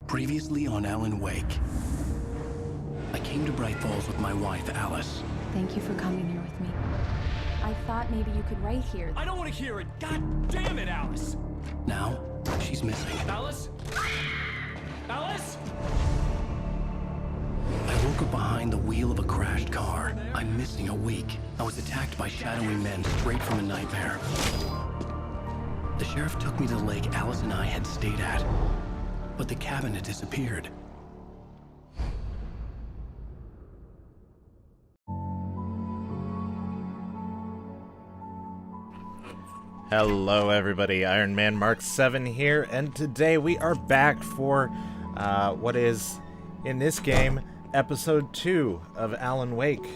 Previously on Alan Wake. I came to Bright Falls with my wife, Alice. Thank you for coming here with me. I thought maybe you could write here. I don't want to hear it! God damn it, Alice! Now, she's missing. Alice? Alice? I woke up behind the wheel of a crashed car. I'm missing a week. I was attacked by shadowy men straight from a nightmare. The sheriff took me to the lake Alice and I had stayed at, but the cabin had disappeared. Hello everybody, Iron Man Mark 7 here, and today we are back for what is, in this game, episode 2 of Alan Wake.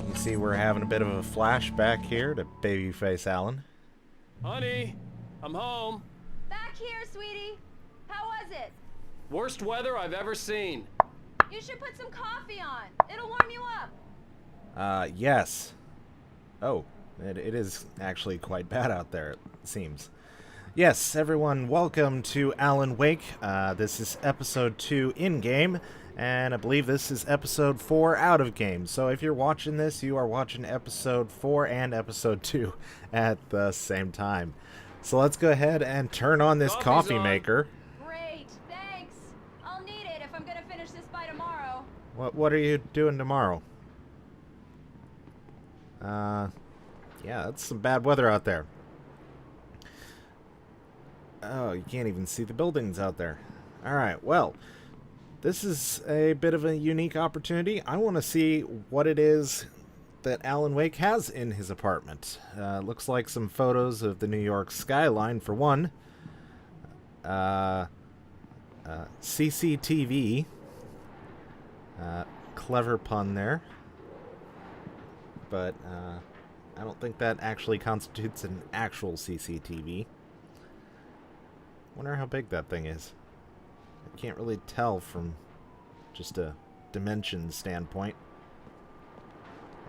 You see we're having a bit of a flashback here to babyface Alan. Honey, I'm home. Back here, sweetie. How was it? Worst weather I've ever seen. You should put some coffee on. It'll warm you up. Yes. Oh, it is actually quite bad out there, it seems. Yes, everyone, welcome to Alan Wake. This is episode 2 in-game, and I believe this is episode 4 out-of-game. So if you're watching this, you are watching episode 4 and episode 2 at the same time. So let's go ahead and turn on this coffee maker. Great, thanks. I'll need it if I'm gonna finish this by tomorrow. What are you doing tomorrow? Yeah, that's some bad weather out there. Oh, you can't even see the buildings out there. Alright, well, this is a bit of a unique opportunity. I want to see what it is that Alan Wake has in his apartment. Looks like some photos of the New York skyline, for one. CCTV. Clever pun there. But, I don't think that actually constitutes an actual CCTV. Wonder how big that thing is. I can't really tell from just a dimension standpoint.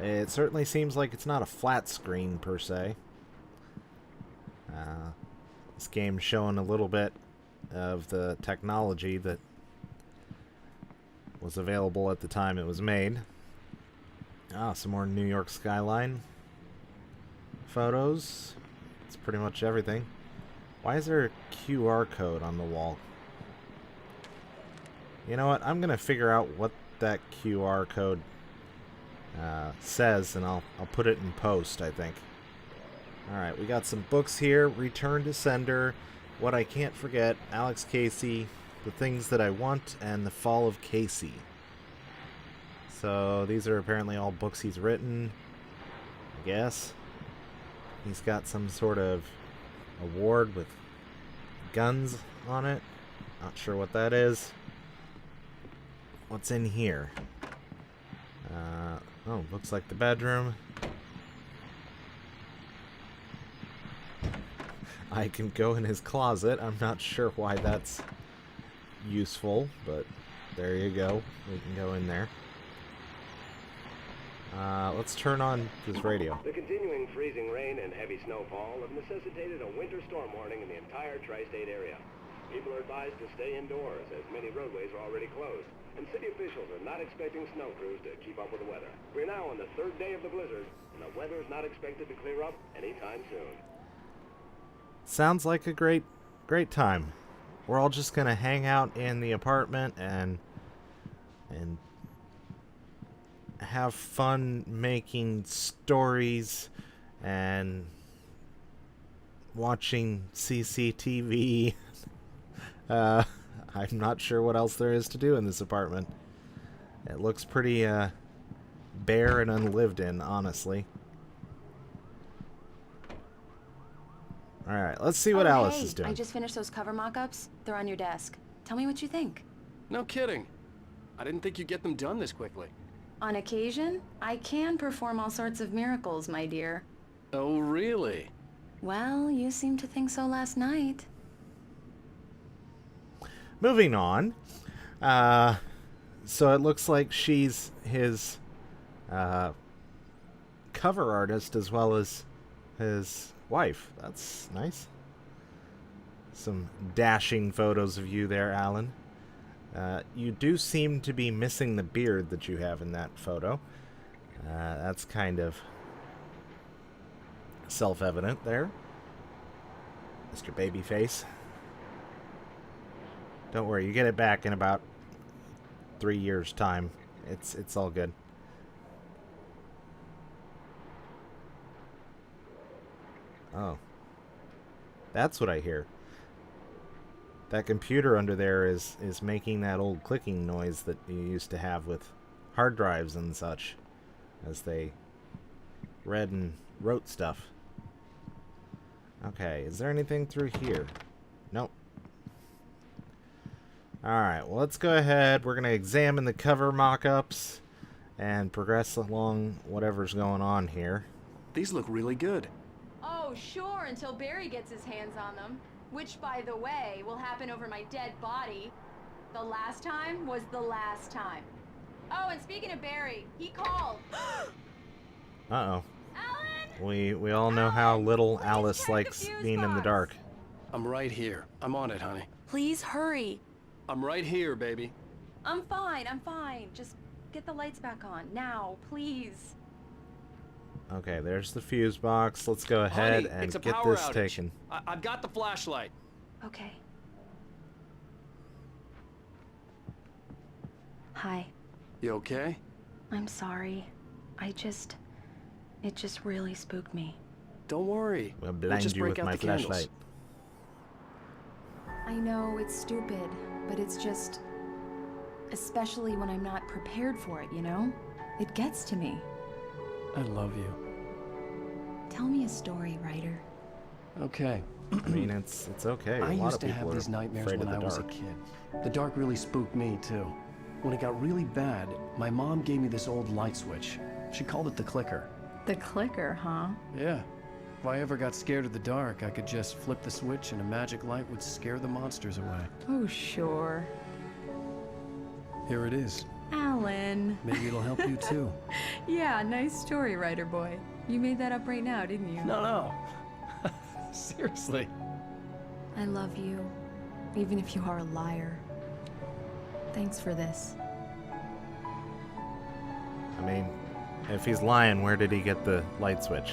It certainly seems like it's not a flat screen per se. This game's showing a little bit of the technology that was available at the time it was made. Some more New York skyline photos. It's pretty much everything. Why is there a QR code on the wall? You know what? I'm gonna figure out what that QR code says, and I'll put it in post, I think. Alright, we got some books here. Return to Sender, What I Can't Forget, Alex Casey, The Things That I Want, and The Fall of Casey. So these are apparently all books he's written, I guess. He's got some sort of award with guns on it. Not sure what that is. What's in here? Oh, looks like the bedroom. I can go in his closet. I'm not sure why that's useful, but there you go. We can go in there. Let's turn on this radio. The continuing freezing rain and heavy snowfall have necessitated a winter storm warning in the entire tri-state area. People are advised to stay indoors as many roadways are already closed, and city officials are not expecting snow crews to keep up with the weather. We're now on the 3rd day of the blizzard, and the weather is not expected to clear up anytime soon. Sounds like a great time. We're all just gonna hang out in the apartment and have fun making stories and watching CCTV. I'm not sure what else there is to do in this apartment. It looks pretty bare and unlived in, honestly. Alright, let's see what Alice is doing. I just finished those cover mock-ups. They're on your desk. Tell me what you think. No kidding. I didn't think you'd get them done this quickly. On occasion, I can perform all sorts of miracles, my dear. Oh, really? Well, you seemed to think so last night. Moving on. So it looks like she's his cover artist as well as his wife. That's nice. Some dashing photos of you there, Alan. You do seem to be missing the beard that you have in that photo. That's kind of self-evident there, Mr. Babyface. Don't worry, you get it back in about 3 years' time. It's all good. Oh. That's what I hear. That computer under there is making that old clicking noise that you used to have with hard drives and such as they read and wrote stuff. Okay, is there anything through here? Nope. Alright, well, let's go ahead. We're going to examine the cover mock-ups and progress along whatever's going on here. These look really good. Oh, sure, until Barry gets his hands on them. Which, by the way, will happen over my dead body. The last time was the last time. Oh, and speaking of Barry, he called. Uh-oh. Alan! We all know how little Please Alice check the likes fuse being in the box. dark. I'm right here. I'm on it, honey. Please hurry. I'm right here, baby. I'm fine. Just get the lights back on. Now, please. Okay, there's the fuse box. Let's go ahead Honey, and it's a get power this outage. taken. I've got the flashlight. Okay. Hi. You okay? I'm sorry. It just really spooked me. Don't worry. We'll We'll blind just you break with out my the candles. flashlight. I know it's stupid, but it's just... Especially when I'm not prepared for it, you know? It gets to me. I love you. Tell me a story, writer. Okay. I mean, it's okay. I A lot used of to people have are these nightmares afraid when of I the was a dark. kid. The dark really spooked me, too. When it got really bad, my mom gave me this old light switch. She called it the clicker. The clicker, huh? Yeah. If I ever got scared of the dark, I could just flip the switch and a magic light would scare the monsters away. Oh, sure. Here it is. Alan. Maybe it'll help you, too. Yeah, nice story, writer boy. You made that up right now, didn't you? No. Seriously. I love you, even if you are a liar. Thanks for this. I mean, if he's lying, where did he get the light switch?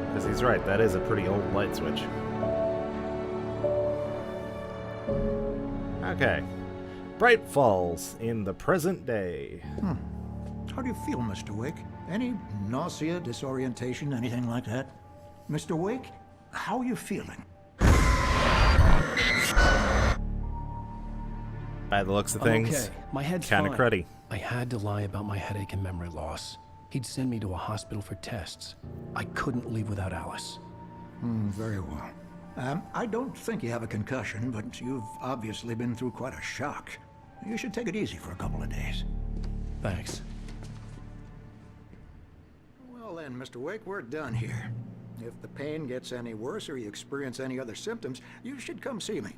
Because he's right, that is a pretty old light switch. Okay. Bright Falls in the present day. How do you feel, Mr. Wake? Any nausea, disorientation, anything like that? Mr. Wake, how are you feeling? By the looks of I'm things, okay. My head's kind of fine. cruddy. I had to lie about my headache and memory loss. He'd send me to a hospital for tests. I couldn't leave without Alice. Very well. I don't think you have a concussion, but you've obviously been through quite a shock. You should take it easy for a couple of days. Thanks. Well then, Mr. Wake, we're done here. If the pain gets any worse or you experience any other symptoms, you should come see me.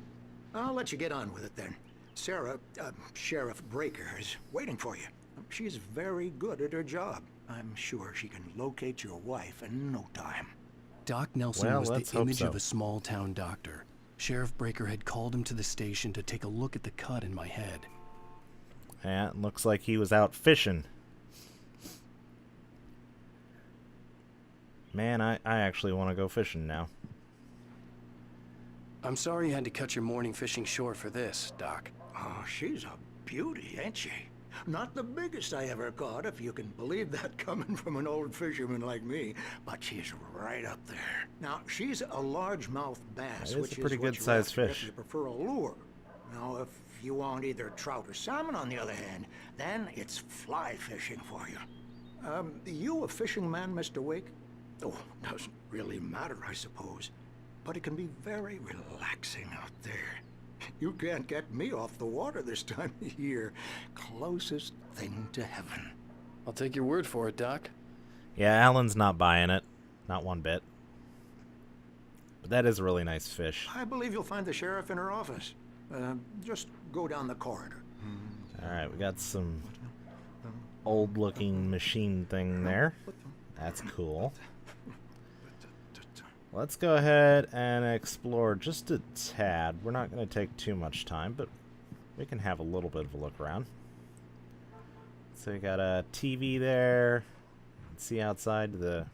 I'll let you get on with it then. Sarah, Sheriff Breaker, is waiting for you. She's very good at her job. I'm sure she can locate your wife in no time. Doc Nelson Well, was let's the hope image so. of a small-town doctor. Sheriff Breaker had called him to the station to take a look at the cut in my head. Yeah, it looks like he was out fishing. Man, I actually want to go fishing now. I'm sorry you had to cut your morning fishing short for this, Doc. Oh, she's a beauty, ain't she? Not the biggest I ever caught, if you can believe that coming from an old fisherman like me, but she's right up there. Now, she's a largemouth bass, That is which a pretty is what good you're sized after fish. if you prefer a lure. Now, if you want either trout or salmon, on the other hand, then it's fly fishing for you. You a fishing man, Mr. Wake? Oh, doesn't really matter, I suppose. But it can be very relaxing out there. You can't get me off the water this time of year. Closest thing to heaven. I'll take your word for it, Doc. Yeah, Alan's not buying it. Not one bit. But that is a really nice fish. I believe you'll find the sheriff in her office. Just go down the corridor. Alright, we got some old-looking machine thing there. That's cool. Let's go ahead and explore just a tad. We're not going to take too much time, but we can have a little bit of a look around. So we got a TV there. Let's see outside the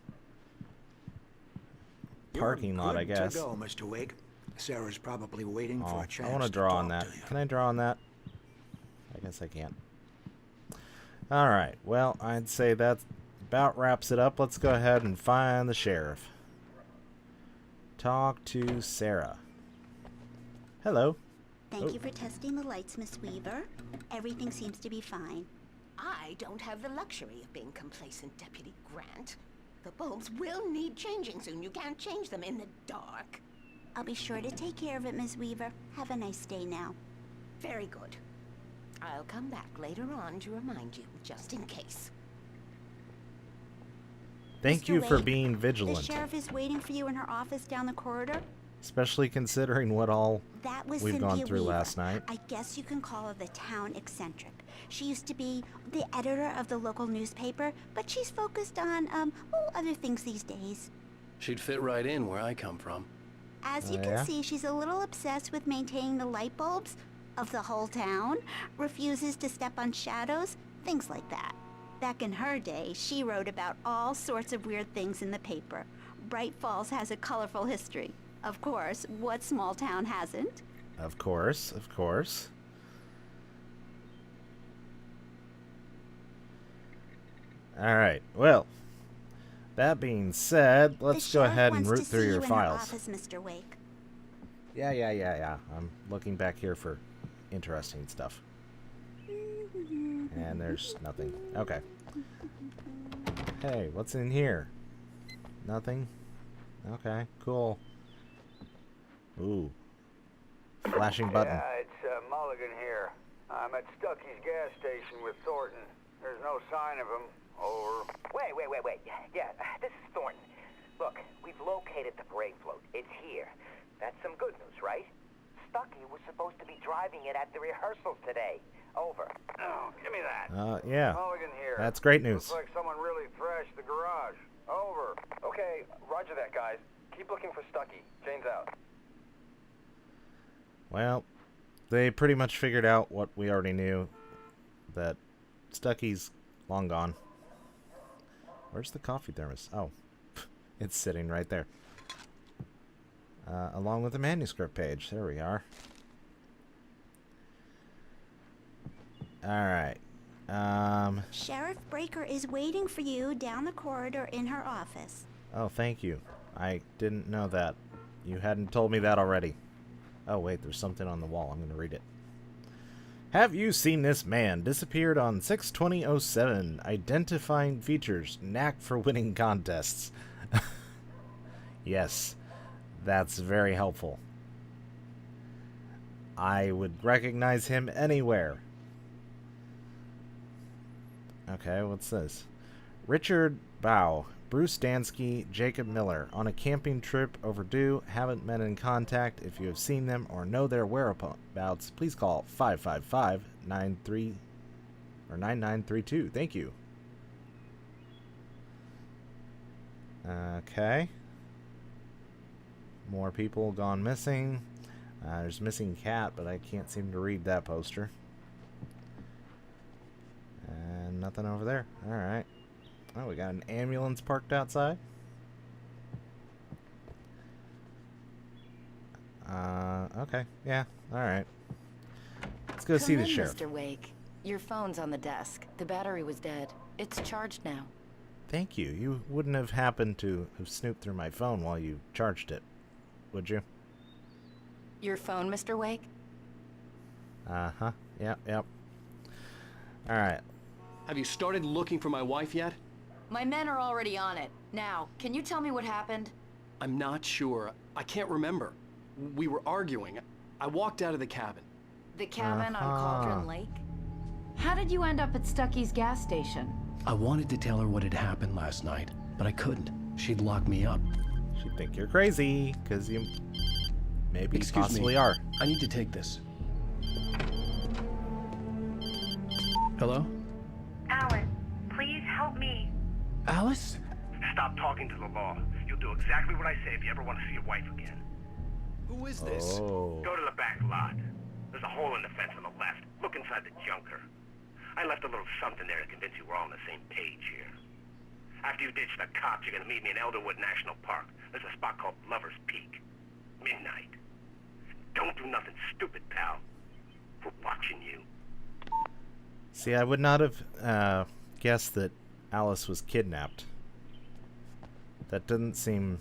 parking lot, I guess. To go, Mr. Wake. Sarah's probably waiting for a chance. I want to draw on that. Can I draw on that? I guess I can't. All right. Well, I'd say that about wraps it up. Let's go ahead and find the sheriff. Talk to Sarah. Hello. Thank you for testing the lights, Miss Weaver. Everything seems to be fine. I don't have the luxury of being complacent, Deputy Grant. The bulbs will need changing soon. You can't change them in the dark. I'll be sure to take care of it, Miss Weaver. Have a nice day now. Very good. I'll come back later on to remind you, just in case. Thank Mr. you for Wake, being vigilant. The sheriff is waiting for you in her office down the corridor. Especially considering what all That was we've Cynthia gone through Weaver. last night. I guess you can call her the town eccentric. She used to be the editor of the local newspaper, but she's focused on, other things these days. She'd fit right in where I come from. As you Oh, can yeah? see, she's a little obsessed with maintaining the light bulbs of the whole town, refuses to step on shadows, things like that. Back in her day, she wrote about all sorts of weird things in the paper. Bright Falls has a colorful history. Of course, what small town hasn't? Of course, of course. Alright, well, that being said, let's go ahead and root through your files. Office, Mr. Wake. Yeah. I'm looking back here for interesting stuff. And there's nothing. Okay. Hey, what's in here? Nothing? Okay, cool. Ooh. Flashing button. Yeah, it's Mulligan here. I'm at Stucky's gas station with Thornton. There's no sign of him. Over. Wait. Yeah, this is Thornton. Look, we've located the parade float. It's here. That's some good news, right? Stucky was supposed to be driving it at the rehearsals today. Over. Oh, give me that. Yeah. Mulligan here. That's great news. Looks like someone really thrashed the garage. Over. Okay, roger that, guys. Keep looking for Stucky. Jane's out. Well, they pretty much figured out what we already knew. That Stucky's long gone. Where's the coffee thermos? Oh, it's sitting right there. Along with the manuscript page. There we are. Alright. Sheriff Breaker is waiting for you down the corridor in her office. Oh, thank you. I didn't know that. You hadn't told me that already. Oh, wait, there's something on the wall. I'm going to read it. Have you seen this man? Disappeared on 6/20/07. Identifying features. Knack for winning contests. Yes, that's very helpful. I would recognize him anywhere. Okay, what's this? Richard Bow, Bruce Dansky, Jacob Miller. On a camping trip, overdue, haven't been in contact. If you have seen them or know their whereabouts, please call 555-9932. Thank you. Okay. More people gone missing. There's missing cat, but I can't seem to read that poster. And nothing over there. Alright. Oh, we got an ambulance parked outside. Okay. Yeah. Alright. Let's go see the sheriff. Mr. Wake. Your phone's on the desk. The battery was dead. It's charged now. Thank you. You wouldn't have happened to have snooped through my phone while you charged it, would you? Your phone, Mr. Wake? Uh-huh. Yep. Alright. Have you started looking for my wife yet? My men are already on it. Now, can you tell me what happened? I'm not sure. I can't remember. We were arguing. I walked out of the cabin. The cabin on Cauldron Lake? How did you end up at Stucky's gas station? I wanted to tell her what had happened last night, but I couldn't. She'd lock me up. She'd think you're crazy, because you maybe Excuse possibly me. are. I need to take this. Hello? Alan, please help me. Alice? Stop talking to the law. You you'll do exactly what I say if you ever want to see your wife again. Who is this? Oh. Go to the back lot. There's a hole in the fence on the left. Look inside the junker. I left a little something there to convince you we're all on the same page here. After you ditch the cops, you're gonna meet me in Elderwood National Park. There's a spot called Lover's Peak. Midnight. Don't do nothing stupid, pal. We're watching you. See, I would not have guessed that Alice was kidnapped. That didn't seem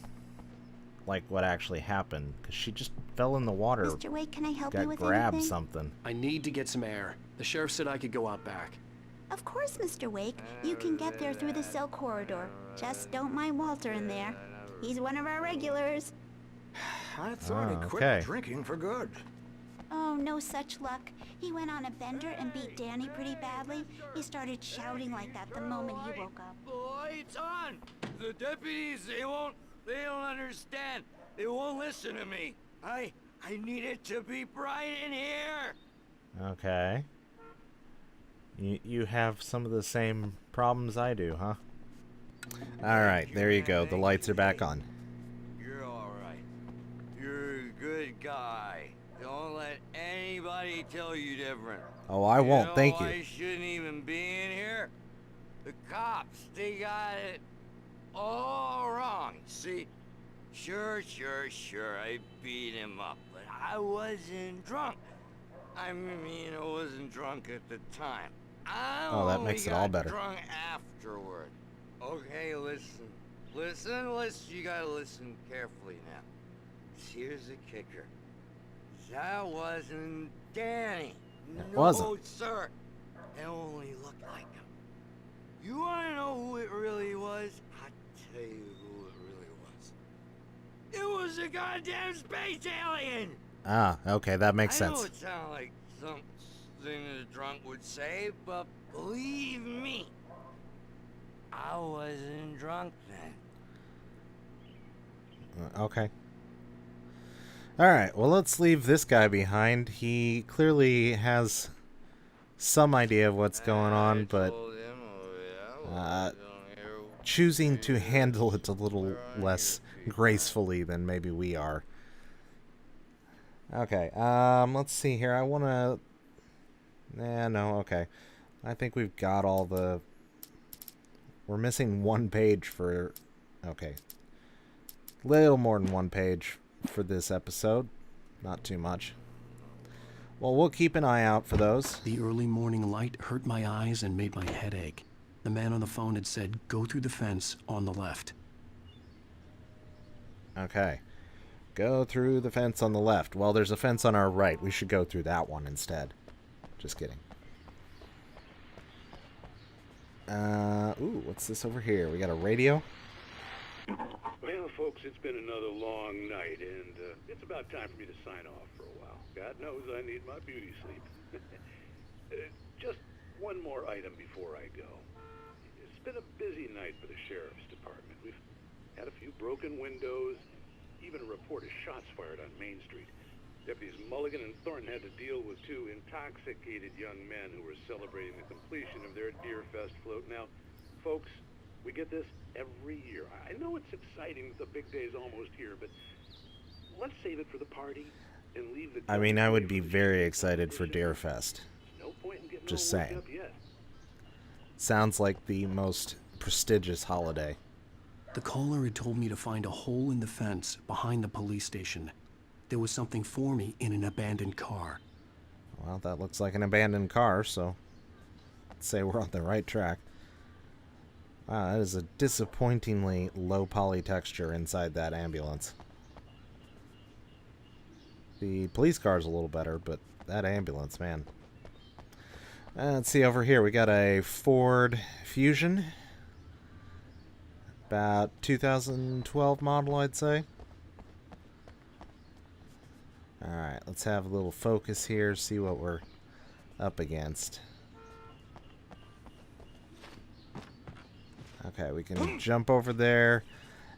like what actually happened, because she just fell in the water. Mr. Wake, can I help you Got with grabbed anything? something. I need to get some air. The sheriff said I could go out back. Of course, Mr. Wake. You can get there through the cell corridor. Just don't mind Walter in there. He's one of our regulars. I thought he quit okay. drinking for good. Oh, no such luck. He went on a bender and beat Danny pretty badly. He started shouting like that the moment he woke up. The light's on! The deputies, they don't understand. They won't listen to me. I need it to be bright in here. Okay. You have some of the same problems I do, huh? Alright, there you go. The lights are back on. You're alright. You're a good guy. Don't let anybody tell you different. Oh, I won't, thank you. I shouldn't even be in here. The cops, they got it all wrong. See, sure, I beat him up, but I wasn't drunk. I mean, I wasn't drunk at the time. Oh, that makes it all better. Drunk afterward. Okay, listen. You gotta listen carefully now. Here's the kicker. That wasn't Danny. It No, wasn't. sir. It only looked like him. You wanna know who it really was? I'll tell you who it really was. It was a goddamn space alien! Ah, okay, that makes I know sense. it sounds like something a drunk would say, but believe me, I wasn't drunk then. Okay. Alright, well, let's leave this guy behind. He clearly has some idea of what's going on, but choosing to handle it a little less gracefully than maybe we are. Okay, let's see here. I want to... no, okay. I think we've got all the... We're missing one page for... Okay. Little more than one page for this episode. Not too much. Well, we'll keep an eye out for those. The early morning light hurt my eyes and made my head ache. The man on the phone had said, go through the fence on the left. Okay. Go through the fence on the left. Well, there's a fence on our right. We should go through that one instead. Just kidding. Ooh, what's this over here? We got a radio? Well, folks, it's been another long night, and it's about time for me to sign off for a while. God knows I need my beauty sleep. Just one more item before I go. It's been a busy night for the sheriff's department. We've had a few broken windows, even a report of shots fired on Main Street. Deputies Mulligan and Thornton had to deal with two intoxicated young men who were celebrating the completion of their Deer Fest float. Now, folks, we get this every year. I know it's exciting that the big day's almost here, but let's save it for the party and leave the... I mean, I would be very excited for Deer Fest. No point in getting Just all worked saying. up yet. Sounds like the most prestigious holiday. The caller had told me to find a hole in the fence behind the police station. There was something for me in an abandoned car. Well, that looks like an abandoned car, so let's say we're on the right track. Wow, that is a disappointingly low poly texture inside that ambulance. The police car's a little better, but that ambulance, man. Let's see over here. We got a Ford Fusion. About 2012 model, I'd say. Alright, let's have a little focus here, see what we're up against. Okay, we can jump over there,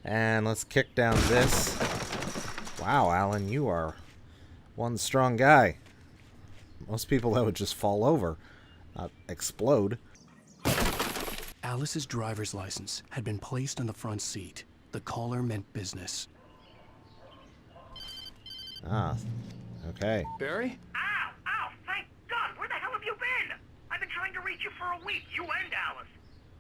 and let's kick down this. Wow, Alan, you are one strong guy. Most people, that would just fall over, not explode. Alice's driver's license had been placed on the front seat. The The caller meant business. Ah, okay. Barry? Ow! Ow! Thank God! Where the hell have you been? I've been trying to reach you for a week, you and Alice.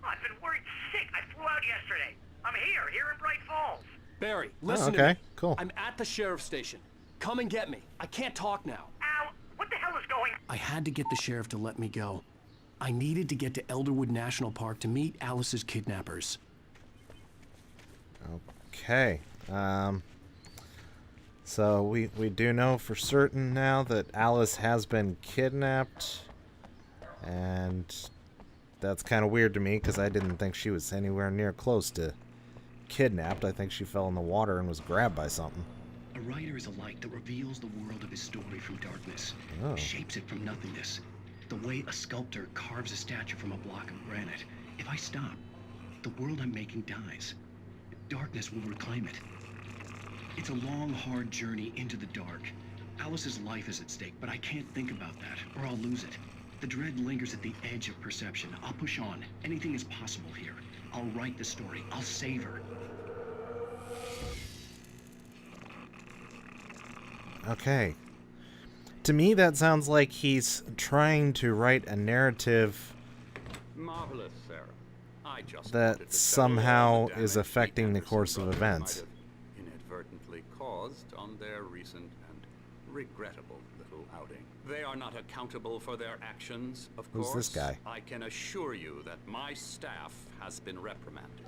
Oh, I've been worried sick. I flew out yesterday. I'm here in Bright Falls. Barry, listen to me. Cool. I'm at the sheriff's station. Come and get me. I can't talk now. Ow! What the hell is going on? I had to get the sheriff to let me go. I needed to get to Elderwood National Park to meet Alice's kidnappers. Okay. So we do know for certain now that Alice has been kidnapped, and that's kind of weird to me because I didn't think she was anywhere near close to kidnapped. I think she fell in the water and was grabbed by something. A writer is a light that reveals the world of his story from darkness, Oh. shapes it from nothingness. The way a sculptor carves a statue from a block of granite. If I stop, the world I'm making dies. Darkness will reclaim it. It's a long, hard journey into the dark. Alice's life is at stake, but I can't think about that, or I'll lose it. The dread lingers at the edge of perception. I'll push on. Anything is possible here. I'll write the story. I'll save her. Okay. To me, that sounds like he's trying to write a narrative Marvelous, Sarah. I just wanted that to tell somehow you all the is damage affecting the Anderson course of brothers events. might have inadvertently caused on their recent and regrettable little outing. They are not accountable for their actions, of Who's course. this guy? I can assure you that my staff has been reprimanded.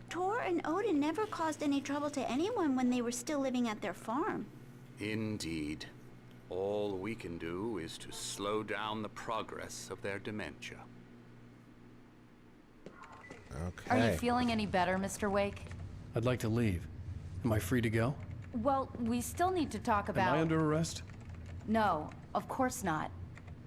Tor and Odin never caused any trouble to anyone when they were still living at their farm. Indeed. All we can do is to slow down the progress of their dementia. Are Okay. you feeling any better, Mr. Wake? I'd like to leave. Am I free to go? Well, we still need to talk about... Am I under arrest? No, of course not.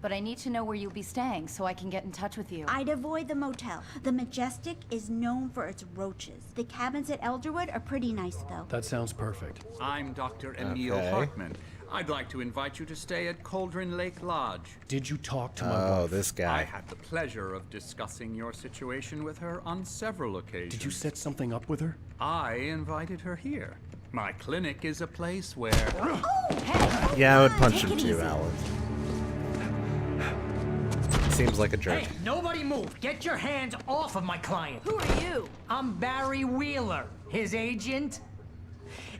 But I need to know where you'll be staying so I can get in touch with you. I'd avoid the motel. The Majestic is known for its roaches. The cabins at Elderwood are pretty nice, though. That sounds perfect. I'm Dr. Emil Okay. Hartman. I'd like to invite you to stay at Cauldron Lake Lodge. Did you talk to my Oh, wife? this I guy. had the pleasure of discussing your situation with her on several occasions. Did you set something up with her? I invited her here. My clinic is a place where... Yeah, I would punch him too, Alan. Seems like a jerk. Hey, nobody move! Get your hands off of my client! Who are you? I'm Barry Wheeler, his agent.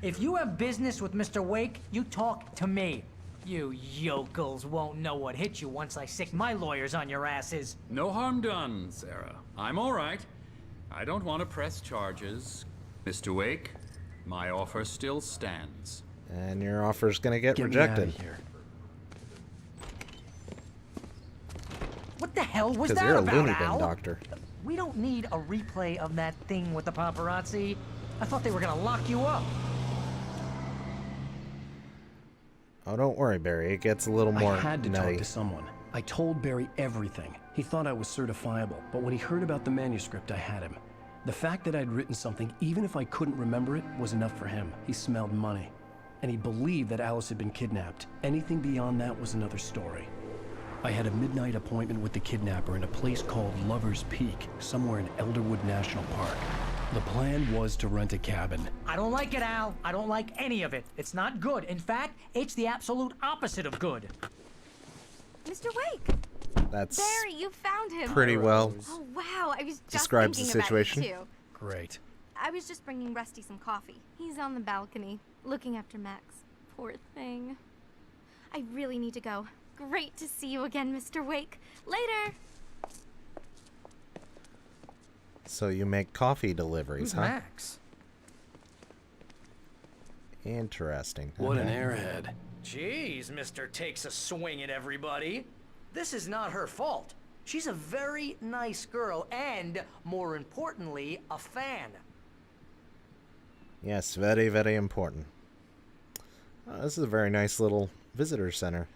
If you have business with Mr. Wake, you talk to me. You yokels won't know what hit you once I sick my lawyers on your asses. No harm done, Sarah. I'm all right. I don't want to press charges. Mr. Wake, my offer still stands. And your offer's gonna get Get rejected. me out of here. What the hell was Because that you're a about, loony bin Al? doctor. We don't need a replay of that thing with the paparazzi. I thought they were gonna lock you up. Oh, don't worry, Barry. It gets a little more I had to nutty. talk to someone. I told Barry everything. He thought I was certifiable, but when he heard about the manuscript, I had him. The fact that I'd written something, even if I couldn't remember it, was enough for him. He smelled money. And he believed that Alice had been kidnapped. Anything beyond that was another story. I had a midnight appointment with the kidnapper in a place called Lover's Peak, somewhere in Elderwood National Park. The plan was to rent a cabin. I don't like it, Al. I don't like any of it. It's not good. In fact, it's the absolute opposite of good. Mr. Wake! That's Barry, you found him. pretty well Oh, wow. I was just describes the thinking situation. about you, too. Great. I was just bringing Rusty some coffee. He's on the balcony, looking after Max. Poor thing. I really need to go. Great to see you again, Mr. Wake. Later! So you make coffee deliveries, Who's huh? Max? Interesting. What an Okay. airhead. Jeez, Mr. Takes a swing at everybody. This is not her fault. She's a very nice girl and, more importantly, a fan. Yes, very, very important. This is a very nice little visitor center.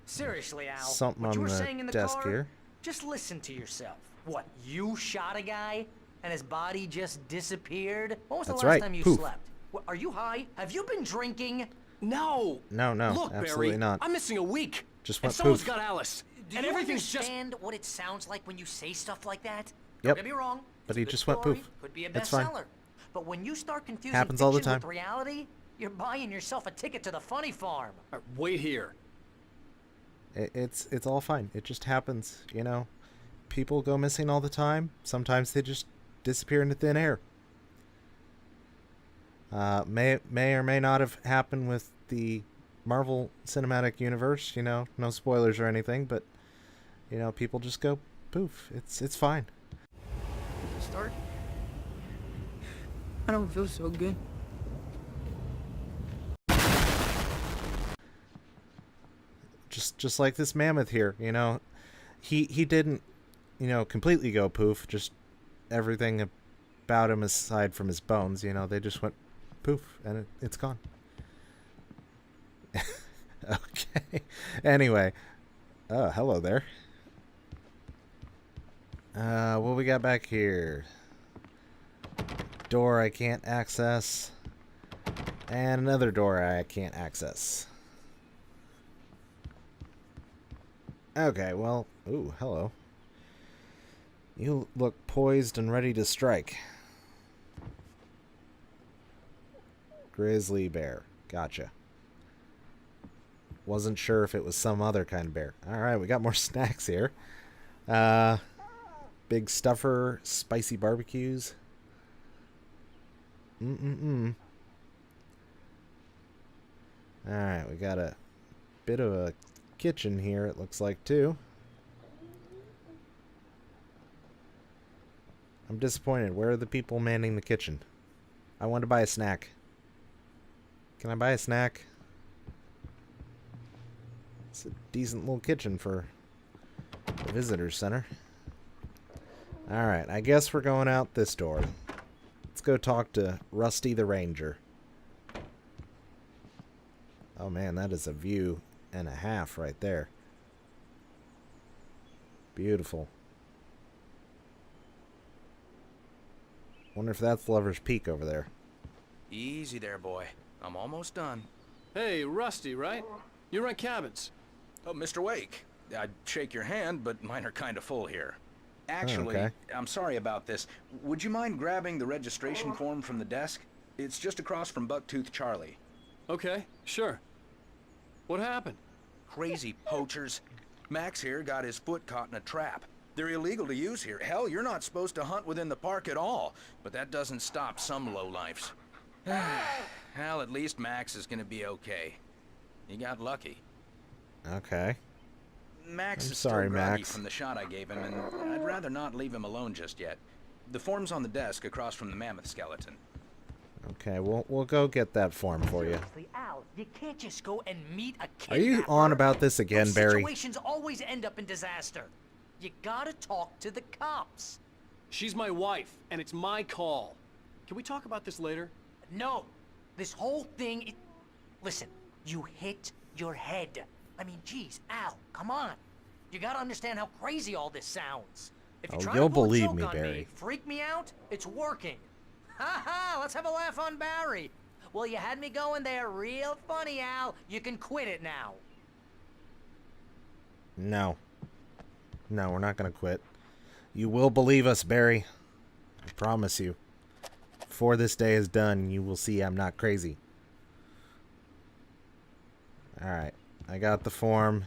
Seriously, Al, Something what on you were the saying in the desk car, here. just listen to yourself. What, you shot a guy and his body just disappeared? When was That's the last right, time you poof. slept? What, are you high? Have you been drinking? No! No, no, Look, absolutely Barry, not. I'm missing a week. Just and went someone's poof. got Alice. Do and you everything's just... understand what it sounds like when you say stuff like that? Yep. Don't get me wrong. But it's a he good just went story, poof. Could be a It's fine. bestseller. But when you start confusing Happens all the fiction time. with reality, you're buying yourself a ticket to the funny farm. Wait here. It's all fine. It just happens, you know. People go missing all the time. Sometimes they just disappear into thin air. May or may not have happened with the Marvel Cinematic Universe, you know. No spoilers or anything, but you know, people just go poof. It's fine. Start? I don't feel so good. Just like this mammoth here, you know. He didn't, you know, completely go poof. Just everything about him aside from his bones, you know, they just went poof and it's gone. Okay. Anyway. Oh, hello there. What we got back here? Door I can't access. And another door I can't access. Okay, well, ooh, hello. You look poised and ready to strike. Grizzly bear. Gotcha. Wasn't sure if it was some other kind of bear. Alright, we got more snacks here. Big stuffer, spicy barbecues. Alright, we got a bit of a kitchen here, it looks like, too. I'm disappointed. Where are the people manning the kitchen? I want to buy a snack. Can I buy a snack? It's a decent little kitchen for a visitor center. Alright, I guess we're going out this door. Let's go talk to Rusty the Ranger. Oh man, that is a view and a half right there. Beautiful. Wonder if that's Lover's Peak over there. Easy there, boy. I'm almost done. Hey, Rusty, right? You rent cabins. Oh, Mr. Wake. I'd shake your hand, but mine are kind of full here. Actually, okay. I'm sorry about this. Would you mind grabbing the registration form from the desk? It's just across from Bucktooth Charlie. Okay, sure. What happened? Crazy poachers. Max here got his foot caught in a trap. They're illegal to use here. Hell, you're not supposed to hunt within the park at all. But that doesn't stop some lowlifes. Well, at least Max is gonna be okay. He got lucky. Okay. Max I'm is sorry, still groggy Max. from the shot I gave him, and I'd rather not leave him alone just yet. The form's on the desk across from the mammoth skeleton. Okay, we'll go get that form for you. Seriously, Al, you can't just go and meet a kidnapper. Are you on about this again, Those Barry? situations always end up in disaster. You gotta talk to the cops. She's my wife, and it's my call. Can we talk about this later? No. This whole thing, listen, you hit your head. I mean, geez, Al, come on. You gotta understand how crazy all this sounds. If you try you'll to pull a believe joke me, on Barry. freak me out, it's working. Ha ha, let's have a laugh on Barry. Well, you had me going there real funny, Al. You can quit it now. No. No, we're not going to quit. You will believe us, Barry. I promise you. Before this day is done, you will see I'm not crazy. Alright. I got the form.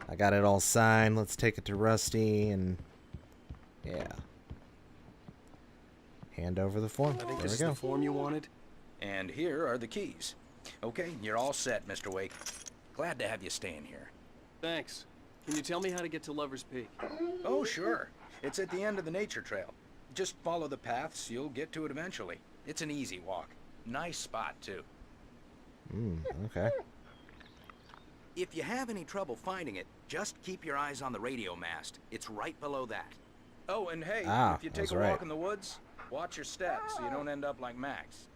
I got it all signed. Let's take it to Rusty and... yeah. Hand over the form. I think there this we is go. the form you wanted. And here are the keys. Okay, you're all set, Mr. Wake. Glad to have you staying here. Thanks. Can you tell me how to get to Lover's Peak? Oh, sure. It's at the end of the nature trail. Just follow the paths, you'll get to it eventually. It's an easy walk. Nice spot, too. Okay. If you have any trouble finding it, just keep your eyes on the radio mast. It's right below that. Oh, and hey, if you take that's a right. walk in the woods, watch your steps so you don't end up like Max.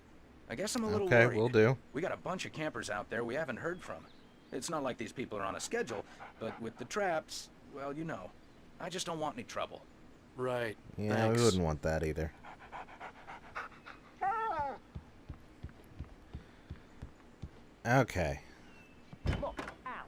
I guess I'm a little Okay, worried. will do. We got a bunch of campers out there we haven't heard from. It's not like these people are on a schedule, but with the traps, well, you know. I just don't want any trouble. Right. Yeah, Thanks. we wouldn't want that either. Okay. Look, Al,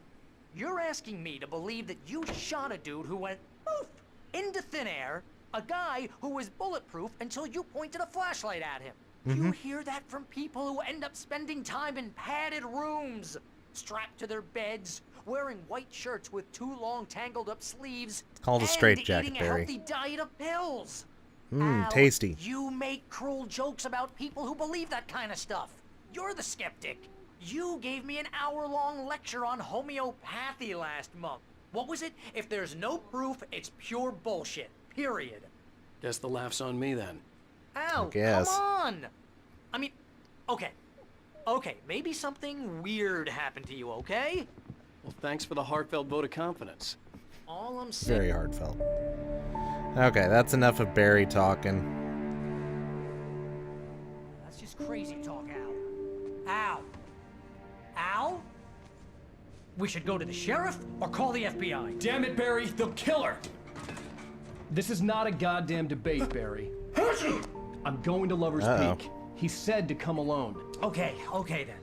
you're asking me to believe that you shot a dude who went poof into thin air, A guy who was bulletproof until you pointed a flashlight at him. Mm-hmm. You hear that from people who end up spending time in padded rooms, strapped to their beds, wearing white shirts with too long tangled up sleeves, Called a and straitjacket, eating a Barry. healthy diet of pills. Mmm, Al, tasty. You make cruel jokes about people who believe that kind of stuff. You're the skeptic. You gave me an hour-long lecture on homeopathy last month. What was it? If there's no proof, it's pure bullshit. Period. Guess the laugh's on me then. Al, guess. come on! I mean, okay. Okay, maybe something weird happened to you, okay? Well, thanks for the heartfelt vote of confidence. All I'm saying... Very heartfelt. Okay, that's enough of Barry talking. That's just crazy talk, Al. Al? Al? We should go to the sheriff or call the FBI. Damn it, Barry, they'll kill her! This is not a goddamn debate, Barry. I'm going to Lover's Peak. He said to come alone. Okay, okay then.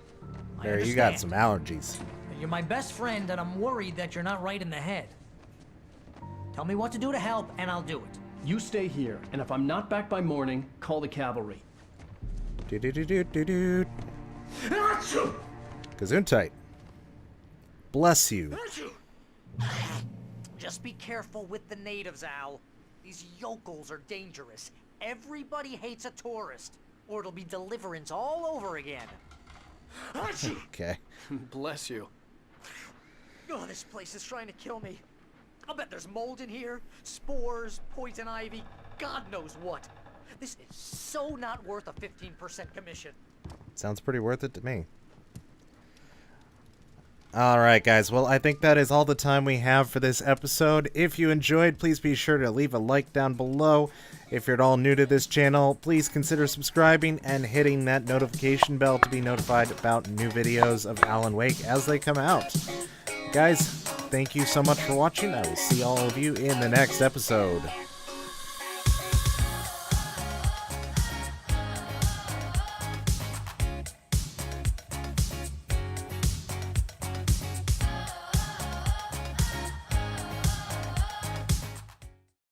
Barry, you got some allergies. You're my best friend, and I'm worried that you're not right in the head. Tell me what to do to help, and I'll do it. You stay here, and if I'm not back by morning, call the cavalry. Do-do-do-do-do-do. Gesundheit. Bless you. Just be careful with the natives, Al. These yokels are dangerous. Everybody hates a tourist, or it'll be Deliverance all over again. Okay. Bless you. Oh, this place is trying to kill me. I'll bet there's mold in here, spores, poison ivy, God knows what. This is so not worth a 15% commission. Sounds pretty worth it to me. Alright guys, well I think that is all the time we have for this episode. If you enjoyed, please be sure to leave a like down below. If you're at all new to this channel, please consider subscribing and hitting that notification bell to be notified about new videos of Alan Wake as they come out. Guys, thank you so much for watching. I will see all of you in the next episode.